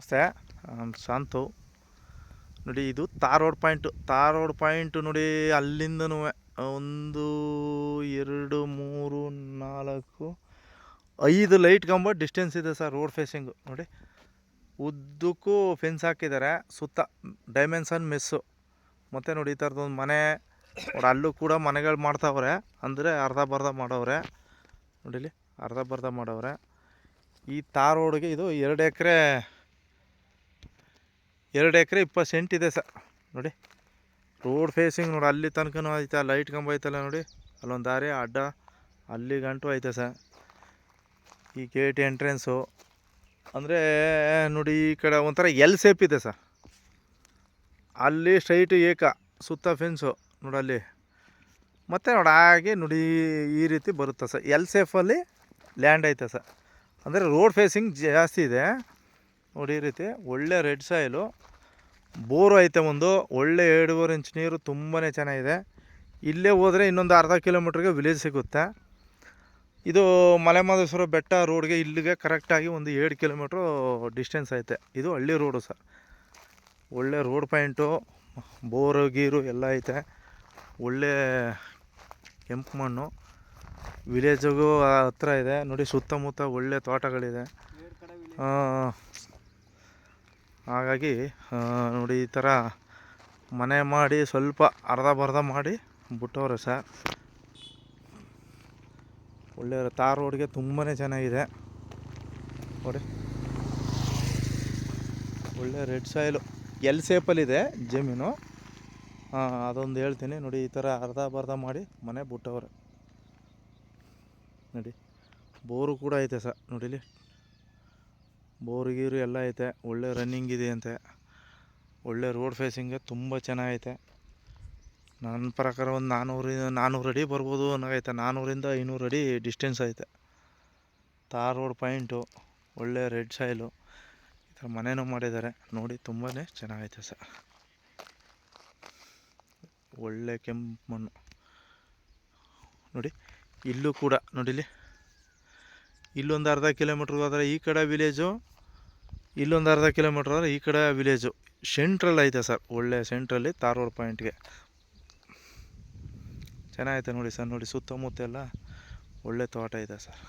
ನಮಸ್ತೆ, ಶಾಂತು. ನೋಡಿ, ಇದು ತಾರ್ ರೋಡ್ ಪಾಯಿಂಟು ನೋಡಿ. ಅಲ್ಲಿಂದನೂ 1 2 3 4 5 ಲೈಟ್ ಕಂಬ ಡಿಸ್ಟೆನ್ಸ್ ಇದೆ ಸರ್. ರೋಡ್ ಫೇಸಿಂಗು ನೋಡಿ, ಉದ್ದಕ್ಕೂ ಫೆನ್ಸ್ ಹಾಕಿದ್ದಾರೆ. ಸುತ್ತ ಡೈಮೆನ್ಷನ್ ಮೆಸ್ಸು. ಮತ್ತು ನೋಡಿ, ಈ ಥರದೊಂದು ಮನೆ ನೋಡಿ. ಅಲ್ಲೂ ಕೂಡ ಮನೆಗಳು ಮಾಡ್ತಾವ್ರೆ, ಅಂದರೆ ಅರ್ಧ ಮಾಡವ್ರೆ. ನೋಡಿಲಿ, ಅರ್ಧ ಮಾಡವ್ರೆ. ಈ ತಾರ್ ರೋಡ್ಗೆ ಇದು 2 ಎಕರೆ 20 ಸೆಂಟ್ ಇದೆ ಸರ್. ನೋಡಿ, ರೋಡ್ ಫೇಸಿಂಗ್ ನೋಡಿ. ಅಲ್ಲಿ ತನಕನೂ ಐತೆ. ಲೈಟ್ ಕಂಬ ಐತಲ್ಲ ನೋಡಿ, ಅಲ್ಲೊಂದು ದಾರಿ ಅಡ್ಡ ಅಲ್ಲಿ ಗಂಟು ಐತೆ ಸರ್. ಈ ಗೇಟ್ ಎಂಟ್ರೆನ್ಸು ಅಂದರೆ ನೋಡಿ, ಈ ಕಡೆ ಒಂಥರ ಎಲ್ ಸೇಪ್ ಇದೆ ಸರ್. ಅಲ್ಲಿ ಸ್ಟ್ರೈಟು ಸುತ್ತ ಫೆನ್ಸು ನೋಡಿ ಅಲ್ಲಿ. ಮತ್ತು ನೋಡಿ ಹಾಗೆ ನೋಡಿ, ಈ ರೀತಿ ಬರುತ್ತೆ ಸರ್. ಎಲ್ ಸೇಫಲ್ಲಿ ಲ್ಯಾಂಡ್ ಐತೆ ಸರ್. ಅಂದರೆ ರೋಡ್ ಫೇಸಿಂಗ್ ಜಾಸ್ತಿ ಇದೆ ನೋಡಿ. ಈ ರೀತಿ ಒಳ್ಳೆ ರೆಡ್ ಸಾಯಿಲು. ಬೋರು ಐತೆ ಒಂದು. ಒಳ್ಳೆ 2.5 ಇಂಚ್ ನೀರು, ತುಂಬಾ ಚೆನ್ನಾಗಿದೆ. ಇಲ್ಲೇ ಹೋದರೆ ಇನ್ನೊಂದು ಅರ್ಧ ಕಿಲೋಮೀಟ್ರಿಗೆ ವಿಲೇಜ್ ಸಿಗುತ್ತೆ. ಇದು ಮಲೆಮಹದೇಶ್ವರ ಬೆಟ್ಟ ರೋಡ್ಗೆ ಇಲ್ಲಿಗೆ ಕರೆಕ್ಟಾಗಿ ಒಂದು 7 ಕಿಲೋಮೀಟ್ರು ಡಿಸ್ಟೆನ್ಸ್ ಐತೆ. ಇದು ಹಳ್ಳಿ ರೋಡು ಸರ್. ಒಳ್ಳೆ ರೋಡ್ ಪಾಯಿಂಟು, ಬೋರು ಗೀರು ಎಲ್ಲ ಐತೆ. ಒಳ್ಳೆ ಕೆಂಪು ಮಣ್ಣು. ವಿಲೇಜಿಗೂ ಹತ್ರ ಇದೆ ನೋಡಿ. ಸುತ್ತಮುತ್ತ ಒಳ್ಳೆ ತೋಟಗಳಿದೆ. ಹಾಗಾಗಿ ನೋಡಿ, ಈ ಥರ ಮನೆ ಮಾಡಿ ಸ್ವಲ್ಪ ಅರ್ಧ ಮಾಡಿ ಬಿಟ್ಟವ್ರೆ ಸರ್. ಒಳ್ಳೆ ತಾರ್ ರೋಡ್ಗೆ ತುಂಬಾ ಚೆನ್ನಾಗಿದೆ ನೋಡಿ. ಒಳ್ಳೆ ರೆಡ್ ಸಾಯಿಲು, ಎಲ್ ಸೇಪಲ್ಲಿದೆ ಜಮೀನು. ಅದೊಂದು ಹೇಳ್ತೀನಿ ನೋಡಿ. ಈ ಥರ ಅರ್ಧ ಮಾಡಿ ಮನೆ ಬಿಟ್ಟವ್ರೆ ನೋಡಿ. ಬೋರು ಕೂಡ ಐತೆ ಸರ್. ನೋಡಿಲಿ, ಬೋರು ಗೀರು ಎಲ್ಲ ಐತೆ. ಒಳ್ಳೆ ರನ್ನಿಂಗ್ ಇದೆ ಅಂತೆ. ಒಳ್ಳೆ ರೋಡ್ ಫೇಸಿಂಗ್ಗೆ ತುಂಬ ಚೆನ್ನಾಗೈತೆ. ನನ್ನ ಪ್ರಕಾರ ಒಂದು 400 ಅಡಿ ಬರ್ಬೋದು ಅನ್ನೋಗೈತೆ. 400 ಇಂದ 500 ಅಡಿ ಡಿಸ್ಟೆನ್ಸ್ ಐತೆ. ತಾರ್ ರೋಡ್ ಪಾಯಿಂಟು, ಒಳ್ಳೆ ರೆಡ್ ಸಾಯಿಲು. ಈ ಥರ ಮನೆಯೂ ಮಾಡಿದ್ದಾರೆ ನೋಡಿ. ತುಂಬಾ ಚೆನ್ನಾಗೈತೆ ಸರ್. ಒಳ್ಳೆ ಕೆಂಪು ಮಣ್ಣು ನೋಡಿ. ಇಲ್ಲೂ ಕೂಡ ನೋಡಿಲಿ, ಇಲ್ಲೊಂದು ಅರ್ಧ ಕಿಲೋಮೀಟ್ರ್ ಹೋದರೆ ಈ ಕಡೆ ವಿಲೇಜು, ಇಲ್ಲೊಂದು ಅರ್ಧ ಕಿಲೋಮೀಟ್ರ್ ಹೋದರೆ ಈ ಕಡೆ ವಿಲೇಜು. ಸೆಂಟ್ರಲ್ ಐತೆ ಸರ್. ಒಳ್ಳೆ ಸೆಂಟ್ರಲ್ಲಿ ತಾರ್ ರೋಡ್ ಪಾಯಿಂಟ್ಗೆ ಚೆನ್ನಾಗೈತೆ ನೋಡಿ ಸರ್. ನೋಡಿ, ಸುತ್ತಮುತ್ತ ಎಲ್ಲ ಒಳ್ಳೆ ತೋಟ ಇದೆ ಸರ್.